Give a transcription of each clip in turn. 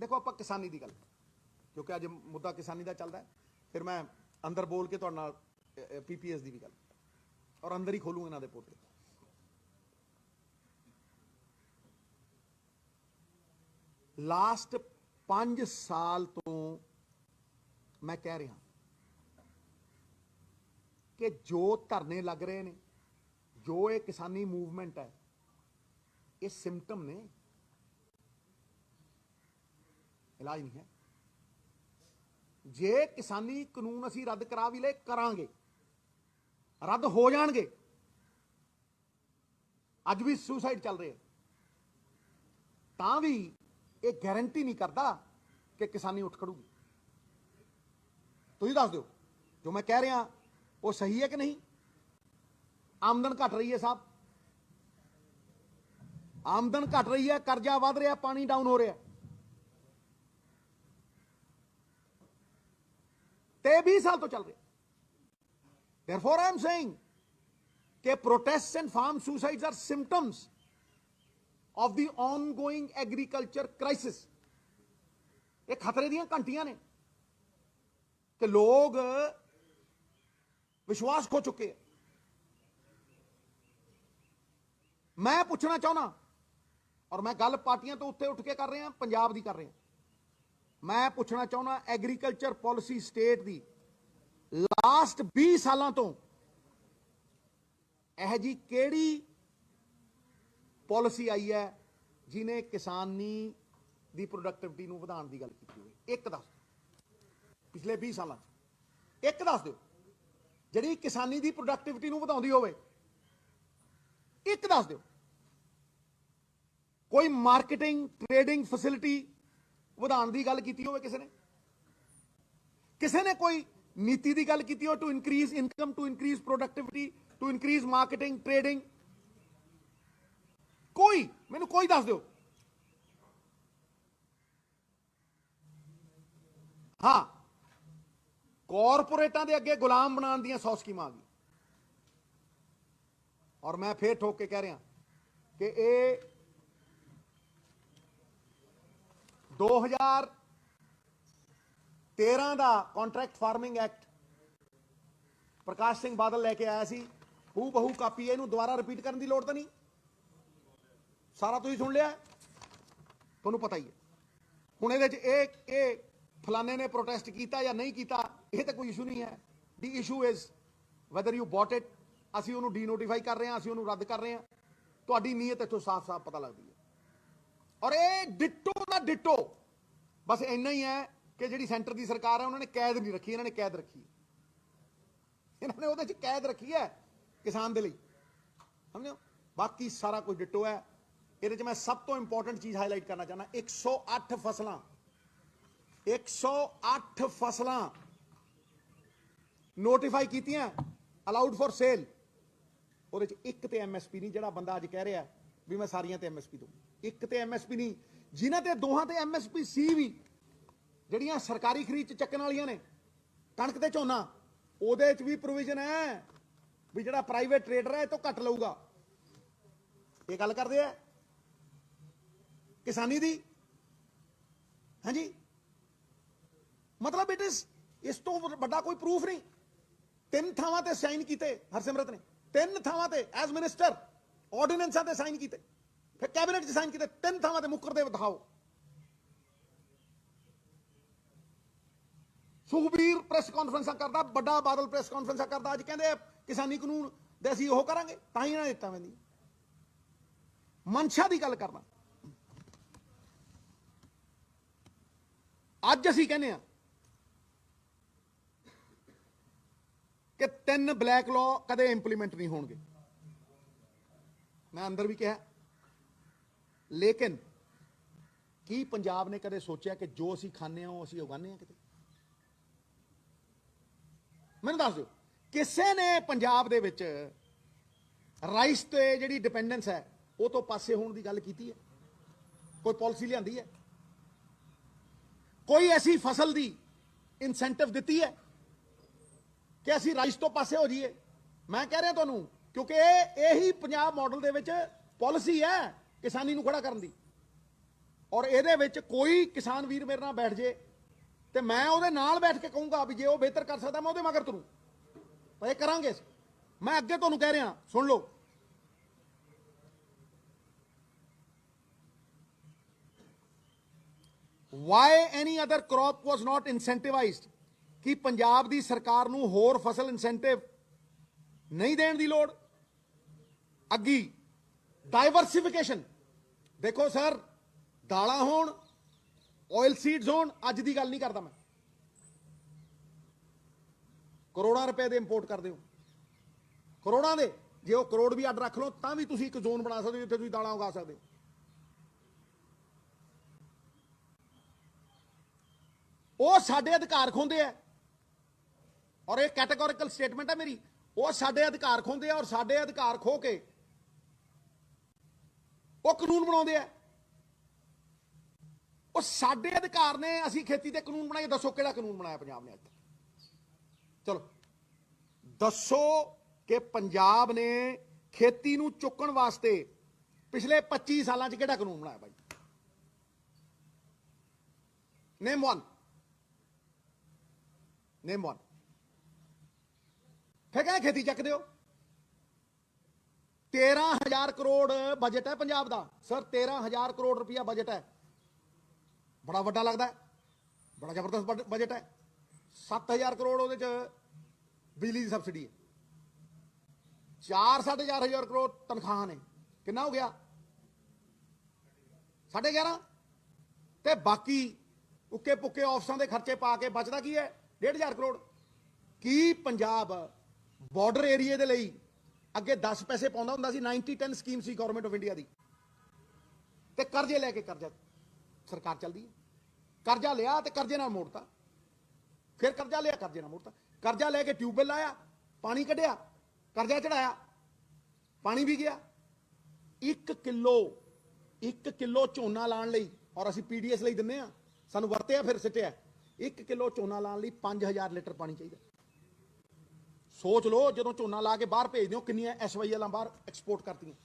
देखो आप किसानी की गल, क्योंकि अज मुद्दा किसानी का चलता है, फिर मैं अंदर बोल के तुहाडे नाल PPS की भी गल और अंदर ही खोलूँ इन्हां दे पोते। लास्ट 5 साल तो मैं कह रहा कि जो धरने लग रहे हैं, जो ये किसानी मूवमेंट है, ये सिम्पटम ने, इलाज नहीं है। जे किसानी कानून असी रद्द करा भी ले करांगे, रद्द हो जाएंगे। अज भी सुसाइड चल रहे हैं, तां भी ये गारंटी नहीं करता कि किसानी उठ खड़ूगी। तुसीं दस दो जो मैं कह रहा वो सही है कि नहीं। आमदन घट रही है साहब, आमदन घट रही है, कर्जा वध रहा, पानी डाउन हो रहा। ते 20 साल तो चल रहे। Therefore I am saying कि protests and farm suicides are symptoms of the ongoing agriculture crisis। ये खतरे दी घंटियां ने कि लोग विश्वास खो चुके हैं। मैं पूछना चाहना, और मैं गल पार्टियां तो उत्ते उठ के कर रहे हैं, पंजाब दी कर रहे हैं। मैं पूछना चाहना एग्रीकल्चर पॉलिसी स्टेट दी लास्ट 20 सालों तो यह जी केड़ी पॉलिसी आई है जिन्हें किसानी दी प्रोडक्टिविटी नूं वधाउण दी गल कीती होवे। एक दस पिछले 20 सालों एक दस दो जिहड़ी किसानी दी प्रोडक्टिविटी नूं वधाउंदी होवे, एक दस दो। कोई मार्केटिंग ट्रेडिंग फैसिलिटी ਵਧਾਉਣ ਦੀ ਗੱਲ ਕੀਤੀ ਹੋਵੇ ਕਿਸੇ ਨੇ ਕੋਈ ਨੀਤੀ ਦੀ ਗੱਲ ਕੀਤੀ ਹੋ to increase income, to increase productivity, to increase marketing trading? ਕੋਈ ਮੈਨੂੰ ਕੋਈ ਦੱਸ ਦਿਓ। ਹਾਂ, ਕਾਰਪੋਰੇਟਾਂ ਦੇ ਅੱਗੇ ਗੁਲਾਮ ਬਣਾਉਣ ਦੀਆਂ 100 ਸਕੀਮਾਂ ਆ ਗਈਆਂ। ਔਰ ਮੈਂ ਫੇਰ ਠੋਕ ਕੇ ਕਹਿ ਰਿਹਾ ਕਿ ਇਹ 2013 ਦਾ contract farming act Prakash Singh Badal लेके आया सी, हू बहू कापी है, दोबारा रिपीट करने की लोड़ तो नहीं, सारा तुसीं सुन लिया, तुहानूं पता ही है। हुण ये फलाने ने प्रोटेस्ट किया या नहीं किया, यह तो कोई इशू नहीं है। The issue is whether you bought it. असीं उहनूं डीनोटिफाई कर रहे हैं, असीं उहनूं रद्द कर रहे हैं। तुहाडी नीयत इत्थों साफ साफ पता लगती है। और ये डिटो ना डिटो बस इन्ना ही है कि जी सेंटर की सरकार है उन्होंने कैद नहीं रखी, इन्होंने कैद रखी है, इन्होंने वो कैद रखी है किसान के लिए, समझो। बाकी सारा कुछ डिटो है। ये मैं सब तो इंपॉर्टेंट चीज हाईलाइट करना चाहना, 108 फसलां 108 फसलां नोटिफाई कीतियां अलाउड फॉर सेल। और एक तो MSP नहीं, जो बंदा अज कह रहा भी मैं सारियां ते MSP दूँ, एक तो MSP नहीं, जिन्हां ते दोहां ते MSP सी भी, ਜਿਹੜੀਆਂ सरकारी खरीद च ਚੱਕਣ ਵਾਲੀਆਂ ਨੇ कणक ते झोना, ਉਹਦੇ च भी प्रोविजन है भी ਜਿਹੜਾ प्राइवेट ट्रेडर है तो घट लऊगा। ये गल करदे आ किसानी दी। हाँ जी, मतलब इट इज इस तो बड़ा कोई प्रूफ नहीं। 3 ਥਾਵਾਂ ਤੇ साइन कीते हरसिमरत ने, 3 ਥਾਵਾਂ ते एज मिनिस्टर ऑर्डिनेंसां ते साइन कीते, फिर कैबिनेट च साइन कीते, 3 ਥਾਵਾਂ ਤੇ मुकरदे दिखाओ। सुखबीर प्रेस कॉन्फ्रेंस करता, बड़ा बादल प्रेस कॉन्फ्रेंस करता, अज कहते किसानी कानून दे असीं ओह करांगे, तां ही इन्हां ने दित्ता। वैंदी मनशा की गल करना, अज असीं कहने कि 3 ब्लैक लॉ कदे इंप्लीमेंट नहीं होणगे। मैं अंदर भी कहा, लेकिन की पंजाब ने कदे सोचा कि जो असीं खाने वो असीं उगाने किते? मैनूं दस दिओ, किसे ने पंजाब दे विच राइस ते जिहड़ी डिपेंडेंस है वो तो पासे होने की गल कीती है? कोई पॉलिसी लिआंदी है? कोई ऐसी फसल दी इंसेंटिव दिती है कि असीं राइस तो पासे हो जाइए? मैं कह रहा तुहानूं, क्योंकि यही पंजाब मॉडल दे विच पॉलिसी है किसानी नूं खड़ा करन दी। ਔਰ ਇਹਦੇ ਵਿੱਚ ਕੋਈ ਕਿਸਾਨ ਵੀਰ ਮੇਰੇ ਨਾਲ ਬੈਠ ਜੇ ਤੇ ਮੈਂ ਉਹਦੇ ਨਾਲ ਬੈਠ ਕੇ ਕਹੂੰਗਾ ਵੀ ਜੇ ਉਹ ਬਿਹਤਰ ਕਰ ਸਕਦਾ ਮੈਂ ਉਹਦੇ ਮਗਰ ਤੁਰੂ। ਪਰ ਇਹ ਕਰਾਂਗੇ। ਮੈਂ ਅੱਗੇ ਤੁਹਾਨੂੰ ਕਹਿ ਰਿਹਾ, ਸੁਣ ਲਓ। Why any other crop was not incentivized? ਕਿ ਪੰਜਾਬ ਦੀ ਸਰਕਾਰ ਨੂੰ ਹੋਰ ਫਸਲ ਇਨਸੈਂਟਿਵ ਨਹੀਂ ਦੇਣ ਦੀ ਲੋੜ। ਅੱਗੀ ਡਾਈਵਰਸਿਫਿਕੇਸ਼ਨ। ਦੇਖੋ ਸਰ, ਦਾਲਾਂ ਹੋਣ, ਆਇਲ ਸੀਡਸ ਹੋਣ, ਅੱਜ ਦੀ ਗੱਲ ਨਹੀਂ ਕਰਦਾ ਮੈਂ, ਕਰੋੜਾਂ ਰੁਪਏ ਦੇ ਇੰਪੋਰਟ ਕਰਦੇ ਹੋ, ਕਰੋੜਾਂ ਦੇ। ਜੇ ਉਹ ਕਰੋੜ ਵੀ ਅੱਡ ਰੱਖ ਲਓ ਤਾਂ ਵੀ ਤੁਸੀਂ ਇੱਕ ਜ਼ੋਨ ਬਣਾ ਸਕਦੇ ਹੋ ਜਿੱਥੇ ਤੁਸੀਂ ਦਾਲਾਂ ਉਗਾ ਸਕਦੇ ਹੋ। ਉਹ ਸਾਡੇ ਅਧਿਕਾਰ ਖੋਂਦੇ ਆ, ਔਰ ਇਹ ਕੈਟੇਗੋਰੀਕਲ ਸਟੇਟਮੈਂਟ ਹੈ ਮੇਰੀ। ਉਹ ਸਾਡੇ ਅਧਿਕਾਰ ਖੋਂਦੇ ਆ ਔਰ ਸਾਡੇ ਅਧਿਕਾਰ ਖੋ ਕੇ ਉਹ ਕਾਨੂੰਨ ਬਣਾਉਂਦੇ ਆ। ਉਹ ਸਾਡੇ ਅਧਿਕਾਰ ਨੇ, ਅਸੀਂ ਖੇਤੀ ਤੇ ਕਾਨੂੰਨ ਬਣਾਏ। ਦੱਸੋ ਕਿਹੜਾ ਕਾਨੂੰਨ ਬਣਾਇਆ ਪੰਜਾਬ ਨੇ ਅੱਜ ਤੱਕ? ਚਲੋ ਦੱਸੋ ਕਿ ਪੰਜਾਬ ਨੇ ਖੇਤੀ ਨੂੰ ਚੁੱਕਣ ਵਾਸਤੇ ਪਿਛਲੇ 25 ਸਾਲਾਂ 'ਚ ਕਿਹੜਾ ਕਾਨੂੰਨ ਬਣਾਇਆ ਭਾਈ? ਨੇਮ ਵਨ, ਨੇਮ ਵਨ। ਫਿਰ ਕਹਿੰਦੇ ਖੇਤੀ ਚੱਕ ਦਿਓ। 13,000 ਕਰੋੜ ਬਜਟ ਹੈ ਪੰਜਾਬ ਦਾ ਸਰ, 13,000 ਕਰੋੜ ਰੁਪਇਆ ਬਜਟ ਹੈ। ਬੜਾ ਵੱਡਾ ਲੱਗਦਾ ਹੈ, ਬੜਾ ਜ਼ਬਰਦਸਤ ਬਜਟ ਹੈ। 7,000 ਕਰੋੜ ਉਹਦੇ 'ਚ ਬਿਜਲੀ ਦੀ ਸਬਸਿਡੀ ਹੈ। 4-4,500 ਕਰੋੜ ਤਨਖਾਹਾਂ ਨੇ। ਕਿੰਨਾ ਹੋ ਗਿਆ? 11.5। ਤੇ ਬਾਕੀ ਉੱਕੇ ਪੁੱਕੇ ਆਫਿਸਾਂ ਦੇ ਖਰਚੇ ਪਾ ਕੇ ਬਚਦਾ ਕੀ ਹੈ? 1,500 ਕਰੋੜ। ਕੀ ਪੰਜਾਬ ਬਾਰਡਰ ਏਰੀਏ ਦੇ ਲਈ ਅੱਗੇ 10 ਪੈਸੇ ਪਾਉਂਦਾ ਹੁੰਦਾ ਸੀ? 90-10 scheme C government of India ਦੀ। ਤੇ ਕਰਜ਼ੇ ਲੈ ਕੇ, ਕਰਜ਼ਾ ਸਰਕਾਰ ਚੱਲਦੀ ਹੈ। ਕਰਜ਼ਾ ਲਿਆ ਤੇ ਕਰਜ਼ੇ ਨਾਲ ਮੋੜਤਾ, ਫਿਰ ਕਰਜ਼ਾ ਲਿਆ, ਕਰਜ਼ੇ ਨਾਲ ਮੋੜਤਾ। ਕਰਜ਼ਾ ਲੈ ਕੇ ਟਿਊਬਵੈਲ ਲਾਇਆ, ਪਾਣੀ ਕੱਢਿਆ, ਕਰਜ਼ਾ ਚੜਾਇਆ, ਪਾਣੀ ਵੀ ਗਿਆ। 1 ਕਿਲੋ ਝੋਨਾ ਲਾਉਣ ਲਈ, ਔਰ ਅਸੀਂ ਪੀਡੀਐਸ ਲਈ ਦਿੰਨੇ ਆ, ਸਾਨੂੰ ਵਰਤਿਆ ਫਿਰ ਸਿੱਟਿਆ। 1 ਕਿਲੋ ਝੋਨਾ ਲਾਉਣ ਲਈ 5,000 ਲੀਟਰ ਪਾਣੀ ਚਾਹੀਦਾ। ਸੋਚ ਲਓ, ਜਦੋਂ ਝੋਨਾ ਲਾ ਕੇ ਬਾਹਰ ਭੇਜਦੇ ਹੋ ਕਿੰਨੀਆਂ SYL ਬਾਹਰ ਐਕਸਪੋਰਟ ਕਰਤੀਆਂ।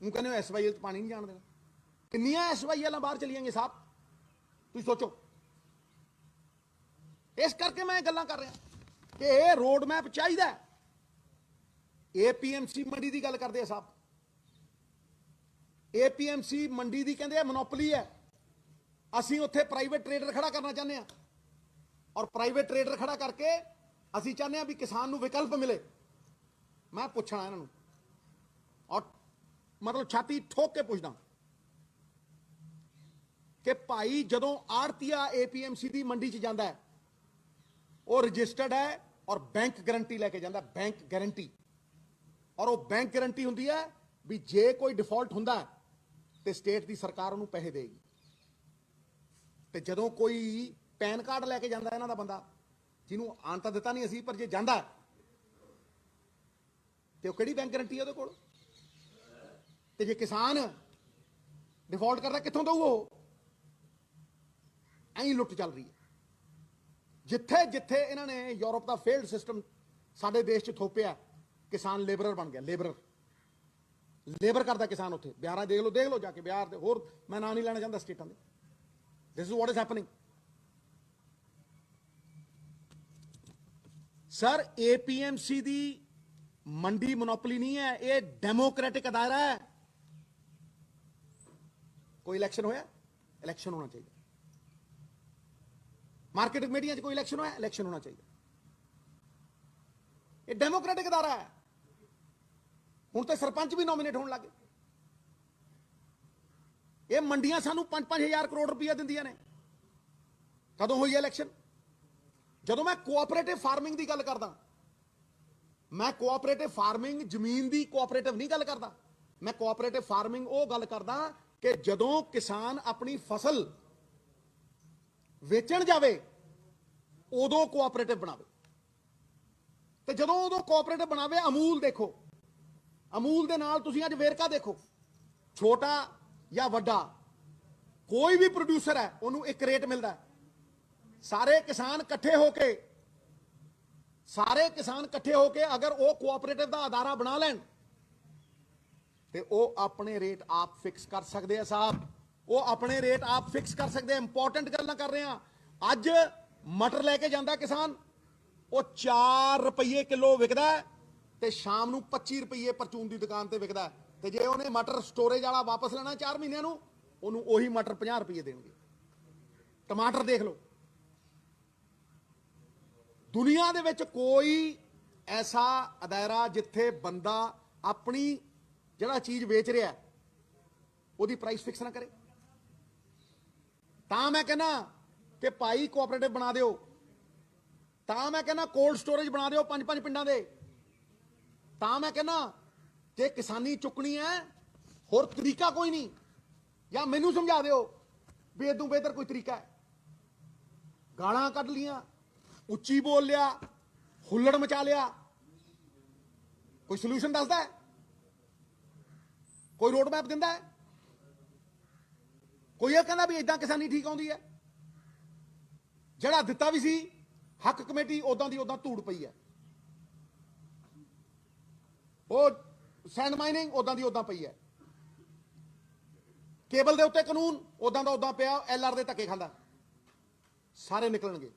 ਉਹ ਕਹਿੰਦੇ ਹੋ SYL 'ਚ ਪਾਣੀ ਨਹੀਂ ਜਾਣ ਦੇਣਾ। ਕਿੰਨੀਆਂ SYL ਬਾਹਰ ਚਲੀਆਂ ਗਈਆਂ ਸਾਹਿਬ, ਤੁਸੀਂ ਸੋਚੋ। ਇਸ ਕਰਕੇ ਮੈਂ ਇਹ ਗੱਲਾਂ ਕਰ ਰਿਹਾ ਕਿ ਇਹ ਰੋਡ ਮੈਪ ਚਾਹੀਦਾ। APMC ਮੰਡੀ ਦੀ ਗੱਲ ਕਰਦੇ ਆ ਸਾਹਿਬ। APMC ਮੰਡੀ ਦੀ ਕਹਿੰਦੇ ਮੋਨੋਪੋਲੀ ਹੈ। ਅਸੀਂ ਉੱਥੇ ਪ੍ਰਾਈਵੇਟ ਟਰੇਡਰ ਖੜਾ ਕਰਨਾ ਚਾਹੁੰਦੇ ਹਾਂ, ਔਰ ਪ੍ਰਾਈਵੇਟ ਟਰੇਡਰ ਖੜਾ ਕਰਕੇ ਅਸੀਂ ਚਾਹੁੰਦੇ ਹਾਂ ਵੀ ਕਿਸਾਨ ਨੂੰ ਵਿਕਲਪ ਮਿਲੇ। ਮੈਂ ਪੁੱਛਣਾ ਇਹਨਾਂ ਨੂੰ, ਔਰ ਮਤਲਬ ਛਾਤੀ ਠੋਕ ਕੇ ਪੁੱਛਦਾ ਕਿ ਭਾਈ ਜਦੋਂ ਆੜਤੀਆ APMC ਦੀ ਮੰਡੀ 'ਚ ਜਾਂਦਾ ਹੈ, ਉਹ ਰਜਿਸਟਰਡ ਹੈ ਔਰ ਬੈਂਕ ਗਾਰੰਟੀ ਲੈ ਕੇ ਜਾਂਦਾ, ਬੈਂਕ ਗਾਰੰਟੀ। ਔਰ ਉਹ ਬੈਂਕ ਗਾਰੰਟੀ ਹੁੰਦੀ ਹੈ ਵੀ ਜੇ ਕੋਈ ਡਿਫਾਲਟ ਹੁੰਦਾ ਤੇ ਸਟੇਟ ਦੀ ਸਰਕਾਰ ਉਹਨੂੰ ਪੈਸੇ ਦੇਗੀ। ਤੇ ਜਦੋਂ ਕੋਈ ਪੈਨ ਕਾਰਡ ਲੈ ਕੇ ਜਾਂਦਾ ਇਹਨਾਂ ਦਾ ਬੰਦਾ, ਜਿਹਨੂੰ ਆਣ ਤਾਂ ਦਿੱਤਾ ਨਹੀਂ ਅਸੀਂ, ਪਰ ਜੇ ਜਾਂਦਾ ਤੇ ਉਹ ਕਿਹੜੀ ਬੈਂਕ ਗਾਰੰਟੀ ਹੈ ਉਹਦੇ ਕੋਲ? ਤੇ ਜੇ ਕਿਸਾਨ ਡਿਫਾਲਟ ਕਰਦਾ ਕਿੱਥੋਂ ਦਊ ਉਹ? ਐਂ ਲੁੱਟ ਚੱਲ ਰਹੀ ਹੈ। ਜਿੱਥੇ ਜਿੱਥੇ ਇਹਨਾਂ ਨੇ ਯੂਰਪ ਦਾ ਫੇਲਡ ਸਿਸਟਮ ਸਾਡੇ ਦੇਸ਼ 'ਚ ਥੋਪਿਆ, ਕਿਸਾਨ ਲੇਬਰਰ ਬਣ ਗਿਆ। ਲੇਬਰ ਕਰਦਾ ਕਿਸਾਨ ਉੱਥੇ। ਬਿਹਾਰਾਂ ਦੇਖ ਲਓ ਜਾ ਕੇ, ਬਿਹਾਰ ਦੇ ਹੋਰ ਮੈਂ ਨਾਂ ਨਹੀਂ ਲੈਣਾ ਚਾਹੁੰਦਾ ਸਟੇਟਾਂ ਦੇ। This is what is happening sir. APMC ਦੀ ਮੰਡੀ ਮੋਨੋਪੋਲੀ ਨਹੀਂ ਹੈ, ਇਹ ਡੈਮੋਕ੍ਰੈਟਿਕ ਅਦਾਰਾ ਹੈ। ਕੋਈ ਇਲੈਕਸ਼ਨ ਹੋਇਆ? ਇਲੈਕਸ਼ਨ ਹੋਣਾ ਚਾਹੀਦਾ। ਮਾਰਕੀਟ ਕਮੇਟੀਆਂ 'ਚ ਕੋਈ ਇਲੈਕਸ਼ਨ ਹੋਇਆ? ਇਲੈਕਸ਼ਨ ਹੋਣਾ ਚਾਹੀਦਾ। ਇਹ ਡੈਮੋਕ੍ਰੈਟਿਕ ਅਦਾਰਾ ਹੈ। ਹੁਣ ਤੇ ਸਰਪੰਚ ਵੀ ਨੋਮੀਨੇਟ ਹੋਣ ਲੱਗੇ। ਇਹ ਮੰਡੀਆਂ ਸਾਨੂੰ 5-5 ਹਜ਼ਾਰ ਕਰੋੜ ਰੁਪਇਆ ਦਿੰਦੀਆਂ ਨੇ। ਕਦੋਂ ਹੋਈ ਹੈ ਇਲੈਕਸ਼ਨ? ਜਦੋਂ ਮੈਂ ਕੋਆਪਰੇਟਿਵ ਫਾਰਮਿੰਗ ਦੀ ਗੱਲ ਕਰਦਾ, ਮੈਂ ਕੋਆਪਰੇਟਿਵ ਫਾਰਮਿੰਗ ਜ਼ਮੀਨ ਦੀ ਕੋਆਪਰੇਟਿਵ ਨਹੀਂ ਗੱਲ ਕਰਦਾ। ਮੈਂ ਕੋਆਪਰੇਟਿਵ ਫਾਰਮਿੰਗ ਉਹ ਗੱਲ ਕਰਦਾ ਕਿ ਜਦੋਂ ਕਿਸਾਨ ਆਪਣੀ ਫਸਲ ਵੇਚਣ ਜਾਵੇ ਉਦੋਂ ਕੋਆਪਰੇਟਿਵ ਬਣਾਵੇ। ਤੇ ਜਦੋਂ ਉਦੋਂ ਕੋਆਪਰੇਟਿਵ ਬਣਾਵੇ, ਅਮੂਲ ਦੇਖੋ, ਅਮੂਲ ਦੇ ਨਾਲ ਤੁਸੀਂ ਅੱਜ ਵੇਰਕਾ ਦੇਖੋ, ਛੋਟਾ ਜਾਂ ਵੱਡਾ ਕੋਈ ਵੀ ਪ੍ਰੋਡਿਊਸਰ ਹੈ ਉਹਨੂੰ ਇੱਕ ਰੇਟ ਮਿਲਦਾ। ਸਾਰੇ ਕਿਸਾਨ ਇਕੱਠੇ ਹੋ ਕੇ ਅਗਰ ਉਹ ਕੋਆਪਰੇਟਿਵ ਦਾ ਅਦਾਰਾ ਬਣਾ ਲੈਣ ਤੇ ਉਹ ਆਪਣੇ ਰੇਟ ਆਪ ਫਿਕਸ ਕਰ ਸਕਦੇ ਆ ਸਾਹਿਬ। ਉਹ ਆਪਣੇ ਰੇਟ ਆਪ ਫਿਕਸ ਕਰ ਸਕਦੇ ਆ। ਇੰਪੋਰਟੈਂਟ ਗੱਲਾਂ ਕਰ ਰਹੇ ਆ। ਅੱਜ ਮਟਰ ਲੈ ਕੇ ਜਾਂਦਾ ਕਿਸਾਨ, ਉਹ 4 ਰੁਪਏ ਕਿਲੋ ਵਿਕਦਾ ਤੇ ਸ਼ਾਮ ਨੂੰ 25 ਰੁਪਏ ਪਰਚੂਨ ਦੀ ਦੁਕਾਨ ਤੇ ਵਿਕਦਾ। ਤੇ ਜੇ ਉਹਨੇ ਮਟਰ ਸਟੋਰੇਜ ਵਾਲਾ ਵਾਪਸ ਲੈਣਾ 4 ਮਹੀਨਿਆਂ ਨੂੰ, ਉਹਨੂੰ ਉਹੀ ਮਟਰ 50 ਰੁਪਏ ਦੇਣਗੇ। ਟਮਾਟਰ ਦੇਖ ਲਓ, ਦੁਨੀਆ ਦੇ ਵਿੱਚ ਕੋਈ ਐਸਾ ਅਦਾਇਰਾ ਜਿੱਥੇ ਬੰਦਾ ਆਪਣੀ ਜਿਹੜਾ ਚੀਜ਼ ਵੇਚ ਰਿਹਾ ਉਹਦੀ ਪ੍ਰਾਈਸ ਫਿਕਸ ਨਾ ਕਰੇ। ਤਾਂ ਮੈਂ ਕਹਿੰਦਾ ਕਿ ਭਾਈ ਕੋਆਪਰੇਟਿਵ ਬਣਾ ਦਿਓ, ਤਾਂ ਮੈਂ ਕਹਿੰਦਾ ਕੋਲਡ ਸਟੋਰੇਜ ਬਣਾ ਦਿਓ 5-5 ਪਿੰਡਾਂ ਦੇ। ਤਾਂ ਮੈਂ ਕਹਿੰਦਾ ਜੇ ਕਿਸਾਨੀ ਚੁੱਕਣੀ ਹੈ ਹੋਰ ਤਰੀਕਾ ਕੋਈ ਨਹੀਂ, ਜਾਂ ਮੈਨੂੰ ਸਮਝਾ ਦਿਓ ਵੀ ਇਦੋਂ ਬਿਹਤਰ ਕੋਈ ਤਰੀਕਾ ਹੈ। ਗਾਲਾਂ ਕੱਢ ਲੀਆਂ, ਉੱਚੀ ਬੋਲ ਲਿਆ, ਹੁੱਲੜ ਮਚਾ ਲਿਆ, ਕੋਈ ਸੋਲੂਸ਼ਨ ਦੱਸਦਾ ਹੈ? ਕੋਈ ਰੋਡ ਮੈਪ ਦਿੰਦਾ ਹੈ? ਕੋਈ ਇਹ ਕਹਿੰਦਾ ਵੀ ਇਦਾਂ ਕਿਸਾਨੀ ਠੀਕ ਆਉਂਦੀ ਹੈ? ਜਿਹੜਾ ਦਿੱਤਾ ਵੀ ਸੀ ਹੱਕ ਕਮੇਟੀ ਉਦਾਂ ਦੀ ਉਦਾਂ ਧੂੜ ਪਈ ਹੈ। ਉਹ ਸੈਂਡ ਮਾਈਨਿੰਗ ਉਦਾਂ ਦੀ ਉਦਾਂ ਪਈ ਹੈ। ਕੇਬਲ ਦੇ ਉੱਤੇ ਕਾਨੂੰਨ ਉਦਾਂ ਦਾ ਉਦਾਂ ਪਿਆ, LR ਦੇ ਧੱਕੇ ਖਾਂਦਾ। ਸਾਰੇ ਨਿਕਲਣਗੇ।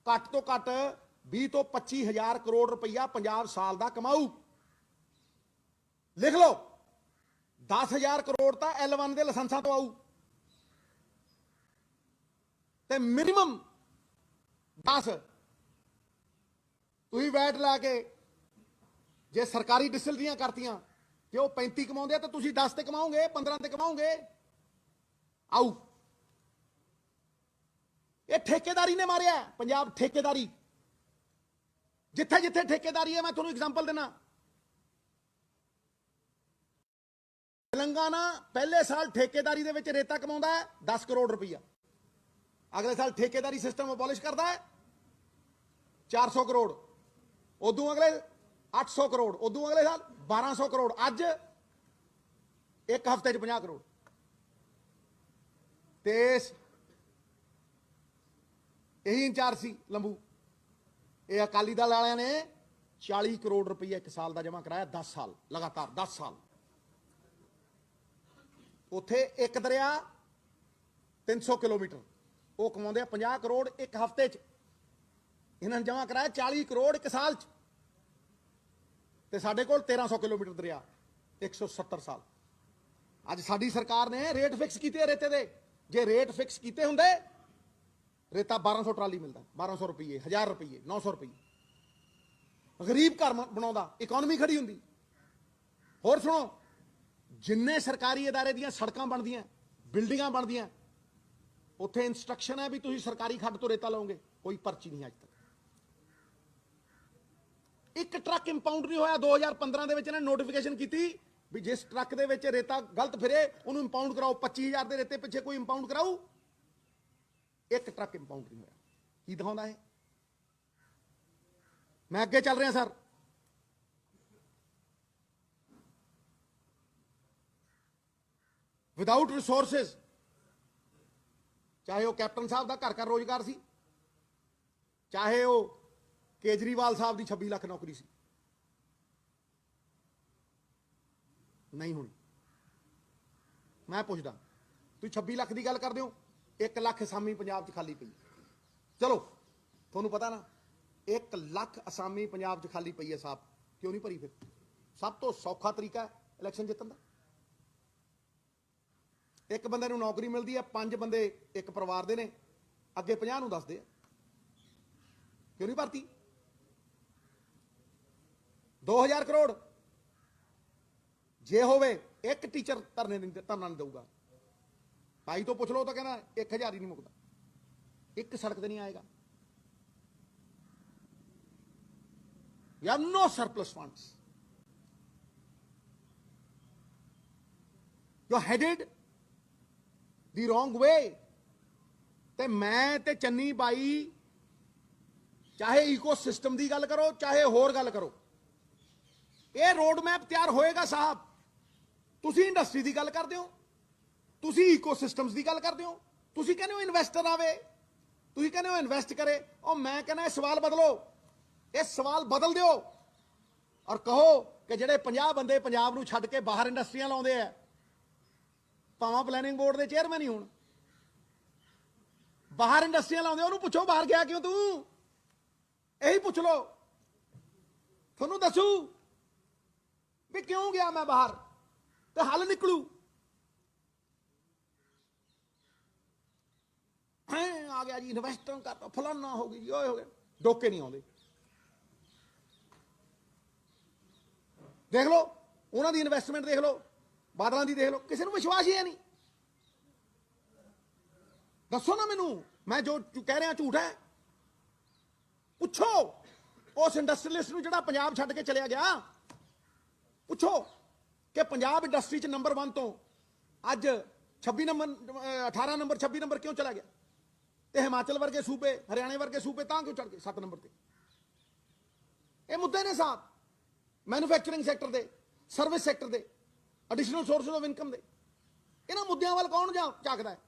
ਘੱਟ ਤੋਂ ਘੱਟ 20 ਤੋਂ 25 ਹਜ਼ਾਰ ਕਰੋੜ ਰੁਪਈਆ ਪੰਜਾਬ ਸਾਲ ਦਾ ਕਮਾਊ। ਲਿਖ ਲਓ, 10,000 ਕਰੋੜ ਤਾਂ L1 ਦੇ ਲਾਇਸੈਂਸਾਂ ਤੋਂ ਆਊ, ਤੇ ਮਿਨੀਮਮ 10 ਤੁਸੀਂ ਵੈਟ ਲਾ ਕੇ ਜੇ ਸਰਕਾਰੀ ਡਿਸਟਿਲਰੀਆਂ ਕਰਤੀਆਂ, ਜੇ ਉਹ 35 ਕਮਾਉਂਦੇ ਆ ਤਾਂ ਤੁਸੀਂ 10 ਤੇ ਕਮਾਓਗੇ, 15 ਤੇ ਕਮਾਓਗੇ। ਆਊ। ਇਹ ਠੇਕੇਦਾਰੀ ਨੇ ਮਾਰਿਆ ਪੰਜਾਬ, ਠੇਕੇਦਾਰੀ। ਜਿੱਥੇ ਜਿੱਥੇ ਠੇਕੇਦਾਰੀ ਹੈ, ਮੈਂ ਤੁਹਾਨੂੰ ਐਗਜ਼ਾਮਪਲ ਦੇਣਾ। ਤੇਲੰਗਾਨਾ ਪਹਿਲੇ ਸਾਲ ਠੇਕੇਦਾਰੀ ਦੇ ਵਿੱਚ ਰੇਤਾ ਕਮਾਉਂਦਾ ਹੈ 10 ਕਰੋੜ ਰੁਪਈਆ। ਅਗਲੇ ਸਾਲ ਠੇਕੇਦਾਰੀ ਸਿਸਟਮ ਅਬੋਲਿਸ਼ ਕਰਦਾ ਹੈ 400 ਕਰੋੜ। ਉਦੋਂ ਅਗਲੇ 800 ਕਰੋੜ, ਉਦੋਂ ਅਗਲੇ ਸਾਲ 1200 ਕਰੋੜ। ਅੱਜ ਇੱਕ ਹਫ਼ਤੇ 'ਚ 50 ਕਰੋੜ। ਤੇ ਇਹੀ ਇੰਚਾਰਜ ਸੀ ਲੰਬੂ। ਇਹ ਅਕਾਲੀ ਦਲ ਵਾਲਿਆਂ ਨੇ 40 ਕਰੋੜ ਰੁਪਈਆ ਇੱਕ ਸਾਲ ਦਾ ਜਮ੍ਹਾਂ ਕਰਾਇਆ, 10 ਸਾਲ ਲਗਾਤਾਰ, 10 ਸਾਲ। ਉੱਥੇ ਇੱਕ ਦਰਿਆ 300 ਕਿਲੋਮੀਟਰ, ਉਹ ਕਮਾਉਂਦੇ ਆ 50 ਕਰੋੜ ਇੱਕ ਹਫ਼ਤੇ 'ਚ। ਇਹਨਾਂ ਨੇ ਜਮ੍ਹਾਂ ਕਰਾਇਆ 40 ਕਰੋੜ ਇੱਕ ਸਾਲ 'ਚ। ਤੇ ਸਾਡੇ ਕੋਲ 1300 ਕਿਲੋਮੀਟਰ ਦਰਿਆ, 170 ਸਾਲ। ਅੱਜ ਸਾਡੀ ਸਰਕਾਰ ਨੇ ਰੇਟ ਫਿਕਸ ਕੀਤੇ ਰੇਤੇ ਦੇ। ਜੇ ਰੇਟ ਫਿਕਸ ਕੀਤੇ ਹੁੰਦੇ, ਰੇਤਾ 1200 ਟਰਾਲੀ ਮਿਲਦਾ, 1200 ਰੁਪਏ, 1000 ਰੁਪਏ, 900 ਰੁਪਏ। ਗਰੀਬ ਘਰ ਬਣਾਉਂਦਾ, ਇਕਨੋਮੀ ਖੜੀ ਹੁੰਦੀ। ਹੋਰ ਸੁਣੋ, ਜਿੰਨੇ ਸਰਕਾਰੀ ਅਦਾਰੇ ਦੀਆਂ ਸੜਕਾਂ ਬਣਦੀਆਂ, ਬਿਲਡਿੰਗਾਂ ਬਣਦੀਆਂ, ਉੱਥੇ ਇੰਸਟਰਕਸ਼ਨ ਹੈ ਵੀ ਤੁਸੀਂ ਸਰਕਾਰੀ ਖੱਡ ਤੋਂ ਰੇਤਾ ਲਓਗੇ, ਕੋਈ ਪਰਚੀ ਨਹੀਂ ਅੱਜ ਤੱਕ। ਇੱਕ ਟਰੱਕ ਇੰਪਾਊਂਡ ਨਹੀਂ ਹੋਇਆ। 2015 ਦੇ ਵਿੱਚ ਇਹਨਾਂ ਨੇ ਨੋਟੀਫਿਕੇਸ਼ਨ ਕੀਤੀ ਵੀ ਜਿਸ ਟਰੱਕ ਦੇ ਵਿੱਚ ਰੇਤਾ ਗਲਤ ਫਿਰੇ ਉਹਨੂੰ ਇੰਪਾਊਂਡ ਕਰਾਓ। 25,000 ਦੇ ਰੇਤੇ ਪਿੱਛੇ ਕੋਈ ਇੰਪਾਊਂਡ ਕਰਾਊ? ਇੱਕ ਟਰੱਕ ਇੰਪਾਊਂਡ ਨਹੀਂ ਹੋਇਆ। ਕੀ ਦਿਖਾਉਂਦਾ ਹੈ? ਮੈਂ ਅੱਗੇ ਚੱਲ ਰਿਹਾ ਸਰ। ਵਿਦਾਊਟ ਰਿਸੋਰਸਿਸ, ਚਾਹੇ ਉਹ ਕੈਪਟਨ ਸਾਹਿਬ ਦਾ ਘਰ ਘਰ ਰੋਜ਼ਗਾਰ ਸੀ, ਚਾਹੇ ਉਹ ਕੇਜਰੀਵਾਲ ਸਾਹਿਬ ਦੀ 26 ਲੱਖ ਨੌਕਰੀ ਸੀ, ਨਹੀਂ ਹੋਣੀ। ਮੈਂ ਪੁੱਛਦਾ, ਤੁਸੀਂ 26 ਲੱਖ ਦੀ ਗੱਲ ਕਰਦੇ ਹੋ, 1 ਲੱਖ ਅਸਾਮੀ ਪੰਜਾਬ 'ਚ ਖਾਲੀ ਪਈ। ਚਲੋ ਤੁਹਾਨੂੰ ਪਤਾ ਨਾ, 1 ਲੱਖ ਅਸਾਮੀ ਪੰਜਾਬ 'ਚ ਖਾਲੀ ਪਈ ਹੈ ਸਾਹਿਬ, ਕਿਉਂ ਨਹੀਂ ਭਰੀ? ਫਿਰ ਸਭ ਤੋਂ ਸੌਖਾ ਤਰੀਕਾ ਇਲੈਕਸ਼ਨ ਜਿੱਤਣ ਦਾ। ਇੱਕ ਬੰਦੇ ਨੂੰ ਨੌਕਰੀ ਮਿਲਦੀ ਹੈ, 5 ਬੰਦੇ ਇੱਕ ਪਰਿਵਾਰ ਦੇ ਨੇ, ਅੱਗੇ 50 ਨੂੰ ਦੱਸਦੇ ਆ, ਕਿਉਂ ਨਹੀਂ ਭਰਤੀ? 2000 ਕਰੋੜ ਜੇ ਹੋਵੇ, ਇੱਕ ਟੀਚਰ ਧਰਨਾ ਨਹੀਂ ਦੇਊਗਾ। ਭਾਈ ਤੋਂ ਪੁੱਛ ਲਓ ਤਾਂ ਕਹਿੰਦਾ 1000 ਹੀ ਨਹੀਂ ਮੁੱਕਦਾ, ਇੱਕ ਸੜਕ ਤੇ ਨਹੀਂ ਆਏਗਾ। You have no surplus funds. You're headed the wrong way. ਤੇ ਮੈਂ ਤੇ ਚੰਨੀ ਬਾਈ, ਚਾਹੇ ਈਕੋ ਸਿਸਟਮ ਦੀ ਗੱਲ ਕਰੋ, ਚਾਹੇ ਹੋਰ ਗੱਲ ਕਰੋ, ਇਹ ਰੋਡ ਮੈਪ ਤਿਆਰ ਹੋਏਗਾ ਸਾਹਿਬ। ਤੁਸੀਂ ਇੰਡਸਟਰੀ ਦੀ ਗੱਲ ਕਰਦੇ ਹੋ, ਤੁਸੀਂ ਈਕੋ ਸਿਸਟਮਸ ਦੀ ਗੱਲ ਕਰਦੇ ਹੋ, ਤੁਸੀਂ ਕਹਿੰਦੇ ਹੋ ਇਨਵੈਸਟਰ ਆਵੇ, ਤੁਸੀਂ ਕਹਿੰਦੇ ਹੋ ਇਨਵੈਸਟ ਕਰੇ। ਉਹ ਮੈਂ ਕਹਿੰਦਾ ਇਹ ਸਵਾਲ ਬਦਲੋ, ਇਹ ਸਵਾਲ ਬਦਲ ਦਿਓ ਔਰ ਕਹੋ ਕਿ ਜਿਹੜੇ 50 ਬੰਦੇ ਪੰਜਾਬ ਨੂੰ ਛੱਡ ਕੇ ਬਾਹਰ ਇੰਡਸਟਰੀਆਂ ਲਾਉਂਦੇ ਆ, ਭਾਵੇਂ ਪਲੈਨਿੰਗ ਬੋਰਡ ਦੇ ਚੇਅਰਮੈਨ ਹੀ ਹੋਣ। ਬਾਹਰ ਇੰਡਸਟਰੀਆਂ ਲਾਉਂਦੇ, ਉਹਨੂੰ ਪੁੱਛੋ ਬਾਹਰ ਗਿਆ ਕਿਉਂ ਤੂੰ, ਇਹੀ ਪੁੱਛ ਲਓ, ਤੁਹਾਨੂੰ ਦੱਸੂ ਵੀ ਕਿਉਂ ਗਿਆ ਮੈਂ ਬਾਹਰ, ਤੇ ਹੱਲ ਨਿਕਲੂ। ਆ ਗਿਆ ਜੀ ਇਨਵੈਸਟਰ ਕਰਤਾ, ਫਲਾਨਾ ਹੋ ਗਈ ਜੀ, ਓਏ ਹੋ ਗਿਆ, ਡੋਕੇ ਨਹੀਂ ਆਉਂਦੇ। ਦੇਖ ਲਓ ਉਹਨਾਂ ਦੀ ਇਨਵੈਸਟਮੈਂਟ, ਦੇਖ ਲਓ ਬਾਦਲਾਂ ਦੀ, ਦੇਖ ਲਓ, ਕਿਸੇ ਨੂੰ ਵਿਸ਼ਵਾਸ ਹੀ ਹੈ ਨਹੀਂ। ਦੱਸੋ ਨਾ ਮੈਨੂੰ, ਮੈਂ ਜੋ ਕਹਿ ਰਿਹਾ ਝੂਠ ਹੈ? ਪੁੱਛੋ ਉਸ ਇੰਡਸਟਰੀਅਲਿਸਟ ਨੂੰ ਜਿਹੜਾ ਪੰਜਾਬ ਛੱਡ ਕੇ ਚਲਿਆ ਗਿਆ, ਪੁੱਛੋ ਕਿ ਪੰਜਾਬ ਇੰਡਸਟਰੀ 'ਚ ਨੰਬਰ 1 ਤੋਂ ਅੱਜ 26 ਨੰਬਰ 18 ਨੰਬਰ 26 ਨੰਬਰ ਕਿਉਂ ਚਲਾ ਗਿਆ, ਤੇ ਹਿਮਾਚਲ ਵਰਗੇ ਸੂਬੇ, ਹਰਿਆਣੇ ਵਰਗੇ ਸੂਬੇ ਤਾਂ ਕਿਉਂ ਚੜ ਗਏ 7 ਨੰਬਰ ਤੇ? ਇਹ ਮੁੱਦੇ ਨੇ ਸਾਹਿਬ, ਮੈਨੂਫੈਕਚਰਿੰਗ ਸੈਕਟਰ ਦੇ, ਸਰਵਿਸ ਸੈਕਟਰ ਦੇ, ਐਡੀਸ਼ਨਲ ਸੋਰਸਿਸ ਆਫ ਇਨਕਮ ਦੇ। ਇਹਨਾਂ ਮੁੱਦਿਆਂ ਵੱਲ ਕੌਣ ਝਾਕਦਾ ਹੈ?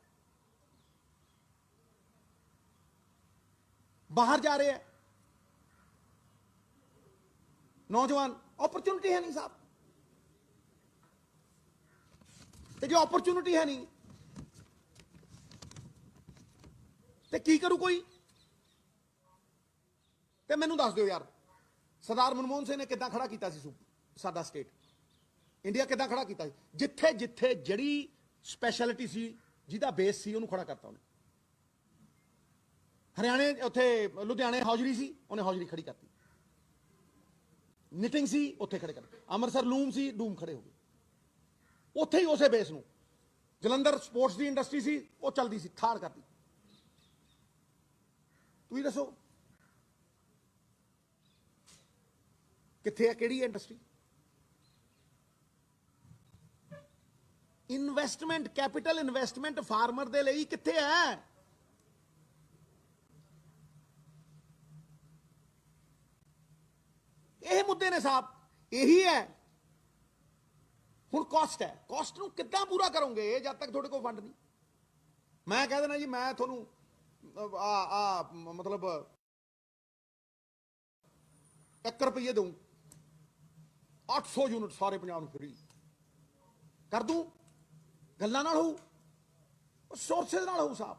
ਬਾਹਰ ਜਾ ਰਹੇ ਹੈ ਨੌਜਵਾਨ, ਓਪਰਚੁਨਿਟੀ ਹੈ ਨਹੀਂ ਸਾਹਿਬ, ਤੇ ਜੇ ਓਪਰਚੁਨਿਟੀ ਹੈ ਨਹੀਂ ਤੇ ਕੀ ਕਰੂ ਕੋਈ? ਤੇ ਮੈਨੂੰ ਦੱਸ ਦਿਓ ਯਾਰ, ਸਰਦਾਰ ਮਨਮੋਹਨ ਸਿੰਘ ਨੇ ਕਿੱਦਾਂ ਖੜਾ ਕੀਤਾ ਸੀ ਸਾਡਾ ਸਟੇਟ, ਇੰਡੀਆ ਕਿੱਦਾਂ ਖੜਾ ਕੀਤਾ ਸੀ? ਜਿੱਥੇ ਜਿੱਥੇ ਜਿਹੜੀ ਸਪੈਸ਼ਲਿਟੀ ਸੀ, ਜਿਹਦਾ ਬੇਸ ਸੀ, ਉਹਨੂੰ ਖੜਾ ਕਰਤਾ ਉਹਨੇ। ਹਰਿਆਣੇ, ਉੱਥੇ ਲੁਧਿਆਣੇ ਹੌਜਰੀ ਸੀ, ਉਹਨੇ ਹੌਜਰੀ ਖੜੀ ਕਰਤੀ। ਨਿਟਿੰਗ ਸੀ, ਉੱਥੇ ਖੜੇ ਕਰ। ਅੰਮ੍ਰਿਤਸਰ ਲੂਮ ਸੀ, ਲੂਮ ਖੜੇ ਹੋ ਗਏ ਉੱਥੇ ਹੀ, ਉਸੇ ਬੇਸ ਨੂੰ। ਜਲੰਧਰ ਸਪੋਰਟਸ ਦੀ ਇੰਡਸਟਰੀ ਸੀ, ਉਹ ਚੱਲਦੀ ਸੀ, ਥਾਰ ਕਰਤੀ। ਤੁਸੀਂ ਦੱਸੋ ਕਿੱਥੇ ਹੈ, ਕਿਹੜੀ industry? Investment, capital investment farmer ਦੇ ਲਈ ਕਿੱਥੇ ਹੈ? ਇਹ ਮੁੱਦੇ ਨੇ ਸਾਹਿਬ, ਇਹੀ ਹੈ। ਹੁਣ ਕਾਸਟ ਹੈ, ਕਾਸਟ ਨੂੰ ਕਿੱਦਾਂ ਪੂਰਾ ਕਰੋਗੇ ਜਦ ਤੱਕ ਤੁਹਾਡੇ ਕੋਲ ਫੰਡ ਨਹੀਂ? ਮੈਂ ਕਹਿ ਦੇਣਾ ਜੀ ਮੈਂ ਤੁਹਾਨੂੰ ਮਤਲਬ 1 ਰੁਪਈਏ ਦਊਂ, 800 ਯੂਨਿਟ ਸਾਰੇ ਪੰਜਾਬ ਨੂੰ ਫਰੀ ਕਰ ਦੂੰ। ਗੱਲਾਂ ਨਾਲ ਹੋਊ, ਸੋਰਸਿਸ ਨਾਲ ਹੋਊ ਸਾਹਿਬ।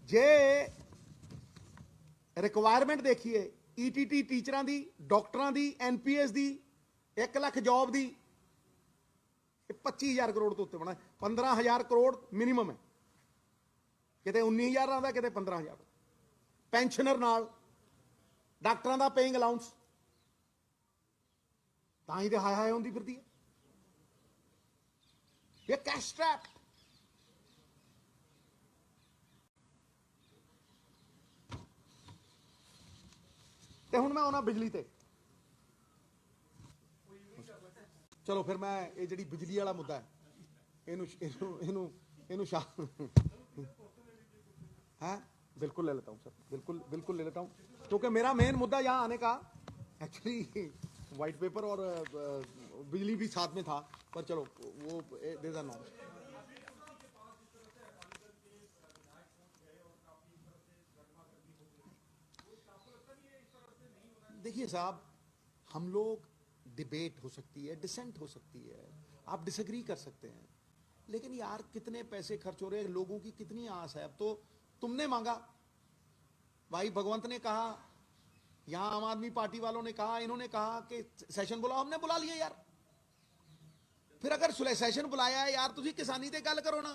ਜੇ ਰਿਕੁਆਇਰਮੈਂਟ ਦੇਖੀਏ, ਈਟੀਟੀ ਟੀਚਰਾਂ ਦੀ, ਡਾਕਟਰਾਂ ਦੀ, ਐਨਪੀਐਸ ਦੀ, 1 ਲੱਖ ਜੌਬ ਦੀ, 25,000 ਕਰੋੜ ਤੋਂ ਉੱਤੇ ਬਣਾ। 15,000 ਕਰੋੜ ਮਿਨੀਮਮ ਹੈ, ਕਿਤੇ 19,000 ਆਉਂਦਾ, ਕਿਤੇ 15,000। ਪੈਨਸ਼ਨਰ ਨਾਲ, ਡਾਕਟਰਾਂ ਦਾ ਪੇਇੰਗ ਅਲਾਊਂਸ, ਤਾਂ ਹੀ ਤੇ ਹਾਏ ਹਾਏ ਹੁੰਦੀ ਫਿਰਦੀ ਹੈ। ਇਹ ਕੈਸ਼ ਟ੍ਰੈਪ। ਤੇ ਹੁਣ ਮੈਂ ਆਉਣਾ ਬਿਜਲੀ ਤੇ। ਚਲੋ ਫਿਰ ਮੈਂ ਇਹ ਜਿਹੜੀ ਬਿਜਲੀ ਵਾਲਾ ਮੁੱਦਾ ਹੈ, ਇਹਨੂੰ हाँ बिल्कुल ले लेता हूँ सर, बिल्कुल बिल्कुल ले लेता हूँ, क्योंकि मेरा मेन मुद्दा यहाँ आने का एक्चुअली वाइट पेपर और बिजली भी साथ में था, पर चलो वो देयर आर नॉट। देखिए साहब, हम लोग डिबेट हो सकती है, डिसेंट हो सकती है, आप डिसएग्री कर सकते हैं, लेकिन यार कितने पैसे खर्च हो रहे हैं, लोगों की कितनी आस है। अब तो तुमने मांगा, भाई भगवंत ने कहा, यहां आम आदमी पार्टी वालों ने कहा, इन्होंने कहा कि सैशन बुलाओ, हमने बुला लिया यार। फिर अगर सैशन बुलाया है यार, तुसी किसानी ते गल करो ना।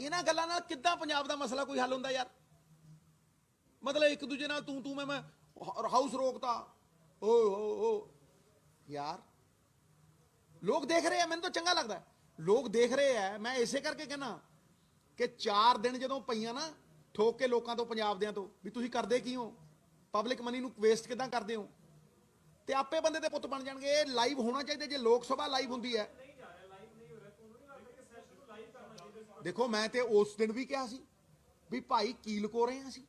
इन्हां गल्लां नाल किद्दां पंजाब दा मसला कोई हल हुंदा यार? मतलब एक दूजे नाल तू मैं हाउस रोकता, ओ यार। लोग देख रहे हैं, मैंने तो चंगा लगता है, लोग देख रहे हैं। मैं इसे करके कहना कि 4 दिन जदों पईयां ना ठोक के लोगों तो, पंजाब दियां तो, भी तुसीं करदे की हो, पब्लिक मनी नूं वेस्ट किदां करदे हो, ते आपे बंदे दे पुੱਤ बन जाणगे। ਇਹ ਲਾਈਵ ਹੋਣਾ ਚਾਹੀਦਾ। ਜੇ ਲੋਕ ਸਭਾ ਲਾਈਵ ਹੁੰਦੀ ਹੈ, ਦੇਖੋ ਮੈਂ ਤੇ ਉਸ ਦਿਨ ਵੀ ਕਿਹਾ ਸੀ ਵੀ ਭਾਈ ਕੀ ਲੁਕੋ ਰਹੇ ਹਾਂ ਅਸੀਂ,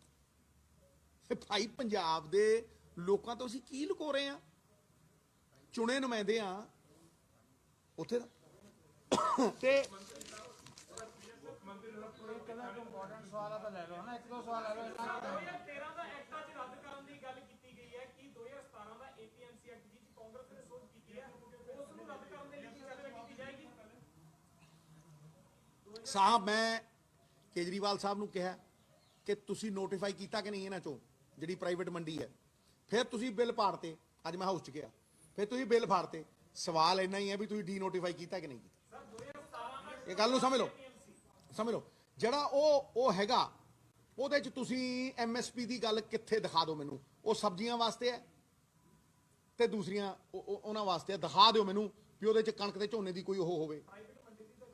ਭਾਈ ਪੰਜਾਬ ਦੇ ਲੋਕਾਂ ਤੋਂ ਅਸੀਂ ਕੀ ਲੁਕੋ ਰਹੇ ਹਾਂ? ਚੁਣੇ ਨੁਮਾਇੰਦੇ ਆ ਉੱਥੇ ਦਾ। ਤੇ ਇੰਪੋਰਟੈਂਟ ਸਵਾਲ ਤਾਂ ਲੈ ਲਓ ਨਾ, 1-2 ਸਵਾਲ ਲੈ ਲਓ। 2013 ਦਾ ਐਕਟਾਂ 'ਚ ਰੱਦ ਕਰਨ ਦੀ ਗੱਲ ਕੀਤੀ ਗਈ ਹੈ ਕਿ 2017 ਦਾ APMC ਐਕਟ ਜਿਸ ਕਾਂਗਰਸ ਨੇ ਸੋਧ ਸਾਹਿਬ ਮੈਂ ਕੇਜਰੀਵਾਲ ਸਾਹਿਬ ਨੂੰ ਕਿਹਾ ਕਿ ਤੁਸੀਂ ਨੋਟੀਫਾਈ ਕੀਤਾ ਕਿ ਨਹੀਂ ਇਹਨਾਂ ਚੋਂ ਜਿਹੜੀ ਪ੍ਰਾਈਵੇਟ ਮੰਡੀ ਹੈ, ਫਿਰ ਤੁਸੀਂ ਬਿੱਲ ਪਾੜਤੇ। ਅੱਜ ਮੈਂ ਹਾਊਸ 'ਚ ਗਿਆ, ਫਿਰ ਤੁਸੀਂ ਬਿੱਲ ਫਾੜਤੇ। ਸਵਾਲ ਇੰਨਾ ਹੀ ਹੈ ਵੀ ਤੁਸੀਂ ਡੀ ਨੋਟੀਫਾਈ ਕੀਤਾ ਕਿ ਨਹੀਂ ਕੀਤਾ। ਇਹ ਗੱਲ ਨੂੰ ਸਮਝ ਲਓ, ਸਮਝ ਲਓ। ਜਿਹੜਾ ਉਹ ਹੈਗਾ ਉਹਦੇ 'ਚ ਤੁਸੀਂ MSP ਦੀ ਗੱਲ ਕਿੱਥੇ ਦਿਖਾ ਦਿਓ ਮੈਨੂੰ। ਉਹ ਸਬਜ਼ੀਆਂ ਵਾਸਤੇ ਹੈ ਤੇ ਦੂਸਰੀਆਂ ਉਹਨਾਂ ਵਾਸਤੇ ਹੈ। ਦਿਖਾ ਦਿਓ ਮੈਨੂੰ ਵੀ ਉਹਦੇ 'ਚ ਕਣਕ ਤੇ ਝੋਨੇ ਦੀ ਕੋਈ ਉਹ ਹੋਵੇ।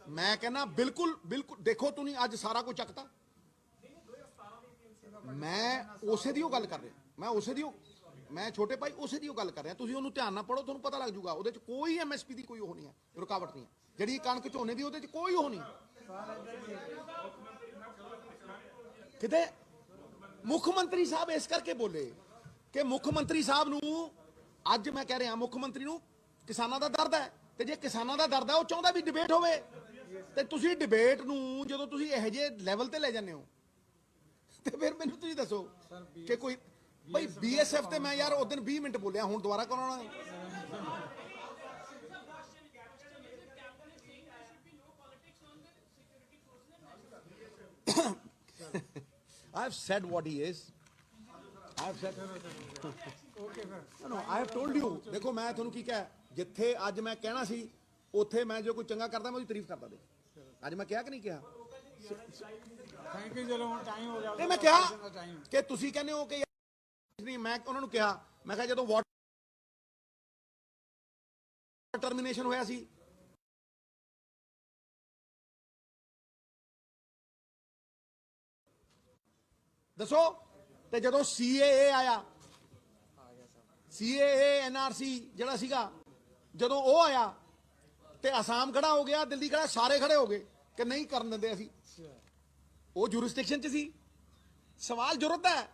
ਮੈਂ ਕਹਿੰਦਾ ਬਿਲਕੁਲ ਬਿਲਕੁਲ। ਦੇਖੋ ਤੁਸੀਂ ਅੱਜ ਸਾਰਾ ਕੁਝ ਚੱਕਤਾ। ਮੈਂ ਉਸੇ ਦੀ ਉਹ ਗੱਲ ਕਰ ਰਿਹਾ, ਮੈਂ ਛੋਟੇ ਭਾਈ ਉਸੇ ਦੀ ਉਹ ਗੱਲ ਕਰ ਰਿਹਾ। ਤੁਸੀਂ ਉਹਨੂੰ ਧਿਆਨ ਨਾਲ ਪੜੋ, ਤੁਹਾਨੂੰ ਪਤਾ ਲੱਗ ਜੂਗਾ। ਉਹਦੇ 'ਚ ਕੋਈ MSP ਦੀ ਕੋਈ ਉਹ ਨਹੀਂ ਹੈ, ਰੁਕਾਵਟ ਨਹੀਂ ਹੈ। ਜਿਹੜੀ ਕਣਕ ਝੋਨੇ ਦੀ ਉਹਦੇ 'ਚ ਕੋਈ ਉਹ ਨਹੀਂ। ਕਿਤੇ ਮੁੱਖ ਮੰਤਰੀ ਸਾਹਿਬ ਇਸ ਕਰਕੇ ਬੋਲੇ ਕਿ ਮੁੱਖ ਮੰਤਰੀ ਸਾਹਿਬ ਨੂੰ ਅੱਜ ਮੈਂ ਕਹਿ ਰਿਹਾ, ਮੁੱਖ ਮੰਤਰੀ ਨੂੰ ਕਿਸਾਨਾਂ ਦਾ ਦਰਦ ਹੈ, ਤੇ ਜੇ ਕਿਸਾਨਾਂ ਦਾ ਦਰਦ ਹੈ ਉਹ ਚਾਹੁੰਦਾ ਵੀ ਡਿਬੇਟ ਹੋਵੇ। ਤੇ ਤੁਸੀਂ ਡਿਬੇਟ ਨੂੰ ਜਦੋਂ ਤੁਸੀਂ ਇਹੋ ਜਿਹੇ ਲੈਵਲ ਤੇ ਲੈ ਜਾਂਦੇ ਹੋ ਤੇ ਫਿਰ ਮੈਨੂੰ ਤੁਸੀਂ ਦੱਸੋ ਕਿ ਕੋਈ ਭਾਈ BSF ਤੇ ਮੈਂ ਯਾਰ ਉਸ ਦਿਨ 20 ਮਿੰਟ ਬੋਲਿਆ, ਹੁਣ ਦੁਬਾਰਾ ਕਰਾਉਣਾ। I have said what he is. I have said. No, I have told you. ਦੇਖੋ ਮੈਂ ਤੁਹਾਨੂੰ ਕੀ ਕਿਹਾ, ਜਿੱਥੇ ਅੱਜ ਮੈਂ ਕਹਿਣਾ ਸੀ ਉੱਥੇ ਮੈਂ ਜੋ ਕੋਈ ਚੰਗਾ ਕਰਦਾ ਮੈਂ ਉਹਦੀ ਤਾਰੀਫ ਕਰਦਾ। ਦੇ ਅੱਜ ਮੈਂ ਕਿਹਾ ਕਿ ਨਹੀਂ ਕਿਹਾ? Thank you. ਚਲੋ ਹੁਣ ਟਾਈਮ ਹੋ ਗਿਆ। ਤੇ ਮੈਂ ਕਿਹਾ ਕਿ ਤੁਸੀਂ ਕਹਿੰਦੇ ਹੋ ਕਿ ਨਹੀਂ, ਮੈਂ ਉਹਨਾਂ ਨੂੰ ਕਿਹਾ, ਮੈਂ ਕਿਹਾ ਜਦੋਂ ਵਾਟਰ ਟਰਮੀਨੇਸ਼ਨ ਹੋਇਆ ਸੀ ਦੱਸੋ, ਤੇ ਜਦੋਂ CAA ਆਇਆ, CAA NRC ਜਿਹੜਾ ਸੀਗਾ, ਜਦੋਂ ਉਹ ਆਇਆ ਤੇ ਅਸਾਮ ਖੜਾ ਹੋ ਗਿਆ, ਦਿੱਲੀ ਖੜਾ, ਸਾਰੇ ਖੜੇ ਹੋ ਗਏ ਕਿ ਨਹੀਂ ਕਰਨ ਦਿੰਦੇ ਅਸੀਂ। ਉਹ ਜੁਰਿਸਡਿਕਸ਼ਨ 'ਚ ਸੀ। ਸਵਾਲ ਜੁਰਤ ਦਾ ਹੈ,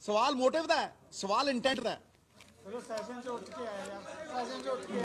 ਸਵਾਲ ਮੋਟਿਵ ਦਾ ਹੈ, ਸਵਾਲ ਇੰਟੈਂਟ ਦਾ ਹੈ। ਚਲੋ ਸੈਸ਼ਨ 'ਚ ਉੱਠ ਕੇ ਆਇਆ ਯਾਰ, ਸੈਸ਼ਨ 'ਚ ਉੱਠ ਕੇ